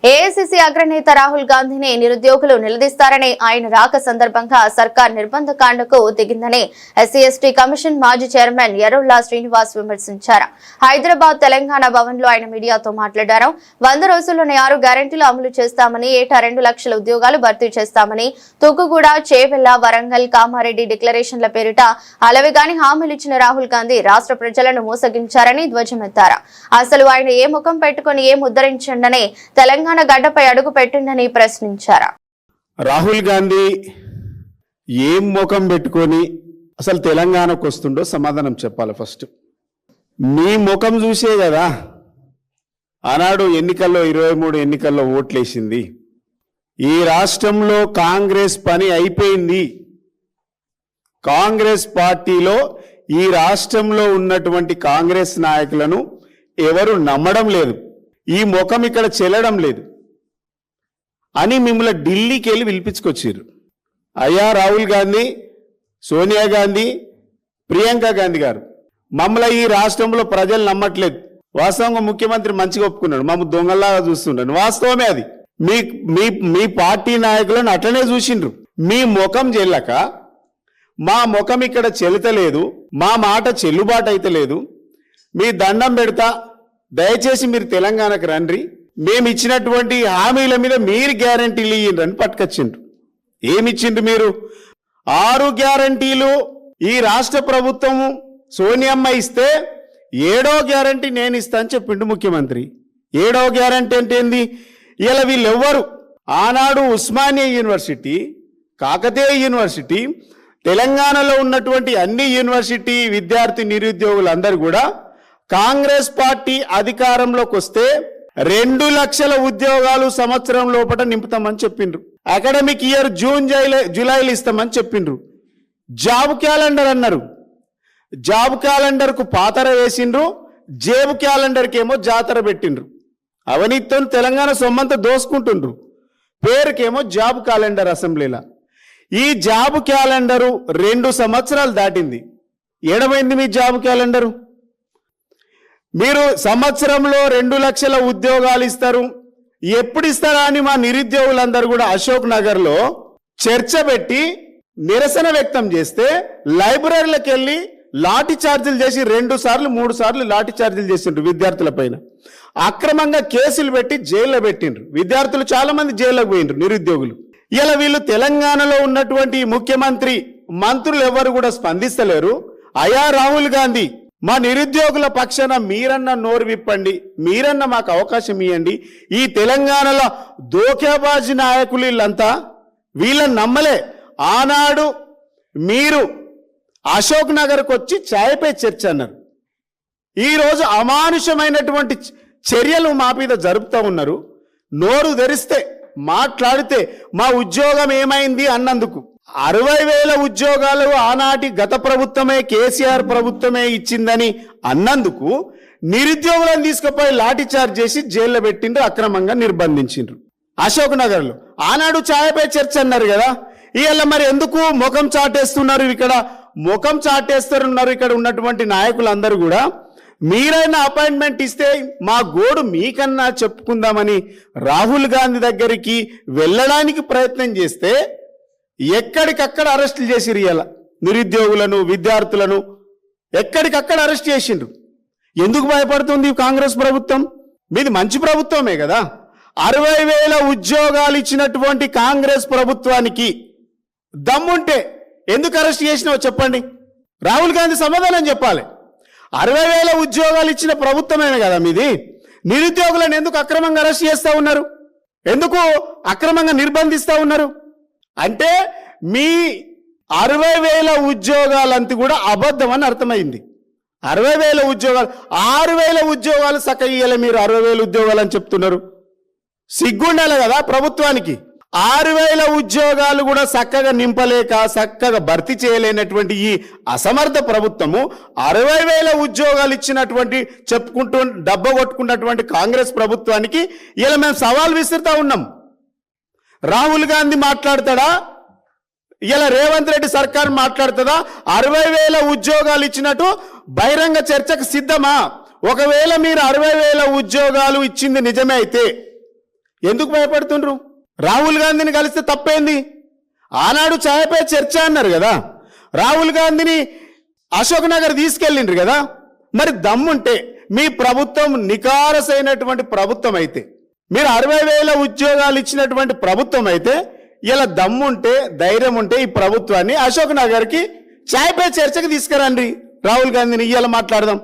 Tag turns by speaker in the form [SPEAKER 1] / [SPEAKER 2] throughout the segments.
[SPEAKER 1] AICC అగ్రనేత రాహుల్ గాంధీని నిరుద్యోగులు నిలదీస్తారని ఆయన రాక సందర్భంగా సర్కార్ నిర్బంధ కాండకు దిగిందని ఎస్సీ ఎస్టీ కమిషన్ మాజీ చైర్మన్ ఎర్రోళ్ల శ్రీనివాస్ విమర్శించారు. హైదరాబాద్ తెలంగాణ భవన్ లో ఆయన మీడియాతో మాట్లాడారు. 100 రోజుల్లోనే 6 గ్యారెంటీలు అమలు చేస్తామని, ఏటా 2 లక్షల ఉద్యోగాలు భర్తీ చేస్తామని, తుక్కుగూడ, చేవెళ్ల, వరంగల్, కామారెడ్డి డిక్లరేషన్ల పేరిట అలవిగాని హామీలు ఇచ్చిన రాహుల్ గాంధీ రాష్ట్ర ప్రజలను మోసగించారని ధ్వజమెత్తారు. అసలు ఆయన ఏ ముఖం పెట్టుకుని ఏం ఉద్ధరించండని తెలంగాణ గడ్డపై అడుగు పెట్టిందని ప్రశ్నించారు.
[SPEAKER 2] రాహుల్ గాంధీ ఏం ముఖం పెట్టుకొని అసలు తెలంగాణకు వస్తుండో సమాధానం చెప్పాలి. ఫస్ట్ మీ ముఖం చూసే కదా ఆనాడు ఎన్నికల్లో 23 ఎన్నికల్లో ఓట్లేసింది. ఈ రాష్ట్రంలో కాంగ్రెస్ పని అయిపోయింది. కాంగ్రెస్ పార్టీలో ఈ రాష్ట్రంలో ఉన్నటువంటి కాంగ్రెస్ నాయకులను ఎవరు నమ్మడం లేదు, ఈ ముఖం ఇక్కడ చెల్లడం లేదు అని మిమ్మల్ని ఢిల్లీకి వెళ్ళి పిలిపించుకొచ్చారు. అయ్యా రాహుల్ గాంధీ, సోనియా గాంధీ, ప్రియాంక గాంధీ గారు, మమ్మల్ని ఈ రాష్ట్రంలో ప్రజలు నమ్మట్లేదు. వాస్తవంగా ముఖ్యమంత్రి మంచిగా ఒప్పుకున్నాడు, మమ్మల్ని దొంగల్లాగా చూస్తున్నాడు. వాస్తవమే అది. మీ పార్టీ నాయకులను అట్లనే చూసిండ్రు. మీ ముఖం చెల్లక మా ముఖం ఇక్కడ చెల్లుతలేదు, మా మాట చెల్లుబాటు అయితే లేదు, మీ దండం పెడతా, దయచేసి మీరు తెలంగాణకు రండి, మేము ఇచ్చినటువంటి హామీల మీద మీరు గ్యారంటీలు ఇయ్యండి పట్టుకొచ్చిండ్రు. ఏమిచ్చిండ్రు మీరు? 6 గ్యారంటీలు ఈ రాష్ట్ర ప్రభుత్వం సోనియమ్మ ఇస్తే 7వ గ్యారంటీ నేను ఇస్తా అని చెప్పిండు ముఖ్యమంత్రి. 7వ గ్యారంటీ అంటే ఏంది? ఇలా వీళ్ళెవ్వరు ఆనాడు ఉస్మానియా యూనివర్సిటీ, కాకతీయ యూనివర్సిటీ, తెలంగాణలో ఉన్నటువంటి అన్ని యూనివర్సిటీ విద్యార్థి నిరుద్యోగులందరూ కూడా కాంగ్రెస్ పార్టీ అధికారంలోకి వస్తే 2 లక్షల ఉద్యోగాలు సంవత్సరం లోపల నింపుతామని చెప్పిండ్రు. అకాడమిక్ ఇయర్ జూన్ జూలైలో ఇస్తామని చెప్పిండ్రు. జాబ్ క్యాలెండర్ అన్నారు. జాబ్ క్యాలెండర్కు పాతర వేసిండ్రు, జేబు క్యాలెండర్కి ఏమో జాతర పెట్టిండ్రు. అవినీతితో తెలంగాణ సొమ్మంతా దోసుకుంటుండ్రు. పేరుకేమో జాబ్ క్యాలెండర్ అసెంబ్లీలో. ఈ జాబ్ క్యాలెండరు 2 సంవత్సరాలు దాటింది. ఏడమైంది మీ జాబ్ క్యాలెండరు? మీరు సంవత్సరంలో 2 లక్షల ఉద్యోగాలు ఇస్తారు, ఎప్పుడు ఇస్తారా అని మా నిరుద్యోగులందరూ కూడా అశోక్ నగర్లో చర్చ పెట్టి నిరసన వ్యక్తం చేస్తే లైబ్రరీలకు వెళ్ళి లాఠీ చార్జీలు చేసి 2 సార్లు 3 సార్లు లాఠీ చార్జీలు చేసిండ్రు విద్యార్థుల పైన. అక్రమంగా కేసులు పెట్టి జైల్లో పెట్టిండ్రు. విద్యార్థులు చాలా మంది జైల్లోకి పోయిండ్రు నిరుద్యోగులు. ఇలా వీళ్ళు తెలంగాణలో ఉన్నటువంటి ముఖ్యమంత్రి, మంత్రులు ఎవరు కూడా స్పందిస్తలేరు. అయా రాహుల్ గాంధీ, మా నిరుద్యోగుల పక్షాన మీరన్న నోరు విప్పండి, మీరన్న మాకు అవకాశం ఇవ్వండి. ఈ తెలంగాణలో దోకేబాజీ నాయకులు వీళ్ళంతా, వీళ్ళని నమ్మలే. ఆనాడు మీరు అశోక్ నగర్కి వచ్చి ఛాయ్పై చర్చ అన్నారు. ఈరోజు అమానుషమైనటువంటి చర్యలు మా మీద జరుపుతూ ఉన్నారు. నోరు తెరిస్తే మాట్లాడితే మా ఉద్యోగం ఏమైంది అన్నందుకు 60,000 ఉద్యోగాలు ఆనాటి గత ప్రభుత్వమే, కేసీఆర్ ప్రభుత్వమే ఇచ్చిందని అన్నందుకు నిరుద్యోగులను తీసుకుపోయి లాఠీ చార్జ్ చేసి జైల్లో పెట్టిండ్రు, అక్రమంగా నిర్బంధించిండ్రు అశోక్ నగర్లో. ఆనాడు ఛాయపై చర్చ అన్నారు కదా. ఇవాళ మరి ఎందుకు ముఖం చాటేస్తున్నారు? ఇక్కడ ముఖం చాటేస్తున్నారు ఇక్కడ ఉన్నటువంటి నాయకులందరూ కూడా. మీరైనా అపాయింట్మెంట్ ఇస్తే మా గోడు మీకన్నా చెప్పుకుందామని రాహుల్ గాంధీ దగ్గరికి వెళ్ళడానికి ప్రయత్నం చేస్తే ఎక్కడికక్కడ అరెస్టులు చేసిరు. ఇలా నిరుద్యోగులను, విద్యార్థులను ఎక్కడికక్కడ అరెస్ట్ చేసిండ్రు. ఎందుకు భయపడుతుంది కాంగ్రెస్ ప్రభుత్వం? మీది మంచి ప్రభుత్వమే కదా. 60,000 ఉద్యోగాలు ఇచ్చినటువంటి కాంగ్రెస్ ప్రభుత్వానికి దమ్ముంటే ఎందుకు అరెస్ట్ చేసినావో చెప్పండి. రాహుల్ గాంధీ సమాధానం చెప్పాలి. 60,000 ఉద్యోగాలు ఇచ్చిన ప్రభుత్వమే కదా మీది. నిరుద్యోగులను ఎందుకు అక్రమంగా అరెస్ట్ చేస్తూ ఉన్నారు? ఎందుకు అక్రమంగా నిర్బంధిస్తూ ఉన్నారు? అంటే మీ 60,000 ఉద్యోగాలంతా కూడా అబద్ధం అని అర్థమైంది. 60,000 ఉద్యోగాలు, 6,000 ఉద్యోగాలు సక్క ఇయ్యాలి. మీరు 60,000 ఉద్యోగాలు అని చెప్తున్నారు. సిగ్గుండాలి కదా ప్రభుత్వానికి. 6,000 ఉద్యోగాలు కూడా చక్కగా నింపలేక, చక్కగా భర్తీ చేయలేనటువంటి ఈ అసమర్థ ప్రభుత్వము 60,000 ఉద్యోగాలు ఇచ్చినటువంటి చెప్పుకుంటూ డబ్బ కొట్టుకున్నటువంటి కాంగ్రెస్ ప్రభుత్వానికి ఇలా మేము సవాల్ విసురుతా ఉన్నాం. రాహుల్ గాంధీ మాట్లాడతాడా? ఇలా రేవంత్ రెడ్డి సర్కార్ మాట్లాడుతుందా? 60,000 ఉద్యోగాలు ఇచ్చినట్టు బహిరంగ చర్చకు సిద్ధమా? ఒకవేళ మీరు 60,000 ఉద్యోగాలు ఇచ్చింది నిజమే అయితే ఎందుకు భయపడుతుండ్రు? రాహుల్ గాంధీని కలిస్తే తప్పేంది? ఆనాడు ఛాయపై చర్చ అన్నారు కదా, రాహుల్ గాంధీని అశోక్ నగర్ తీసుకెళ్ళిండ్రు కదా. మరి దమ్ముంటే మీ ప్రభుత్వం నికారసైనటువంటి ప్రభుత్వం అయితే, మీరు 60,000 ఉద్యోగాలు ఇచ్చినటువంటి ప్రభుత్వం అయితే, ఇలా దమ్ముంటే ధైర్యం ఉంటే ఈ ప్రభుత్వాన్ని అశోక్ నగర్కి ఛాయపై చర్చకు తీసుకురండి. రాహుల్ గాంధీని ఇవాళ మాట్లాడదాం.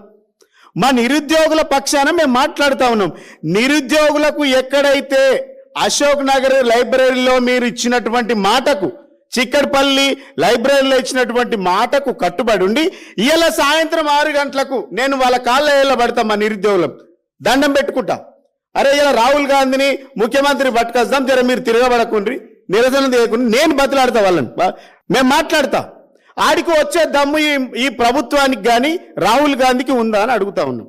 [SPEAKER 2] మా నిరుద్యోగుల పక్షాన మేము మాట్లాడుతూ ఉన్నాం. నిరుద్యోగులకు ఎక్కడైతే అశోక్ నగర్ లైబ్రరీలో మీరు ఇచ్చినటువంటి మాటకు, చిక్కడపల్లి లైబ్రరీలో ఇచ్చినటువంటి మాటకు కట్టుబడి ఉండి ఇవాళ సాయంత్రం 6 గంటలకు నేను వాళ్ళ కాళ్ళ పడతాం. మా నిరుద్యోగులం దండం పెట్టుకుంటా, అరే ఇలా రాహుల్ గాంధీని ముఖ్యమంత్రి పట్టుకొస్తాం, జర మీరు తిరగబడకుండ్రి, నిరసన చేయకుండా నేను బతిలాడతా వాళ్ళని, మేము మాట్లాడతా. ఆడికి వచ్చే దమ్ము ఈ ప్రభుత్వానికి కానీ రాహుల్ గాంధీకి ఉందా అని అడుగుతా ఉన్నాం.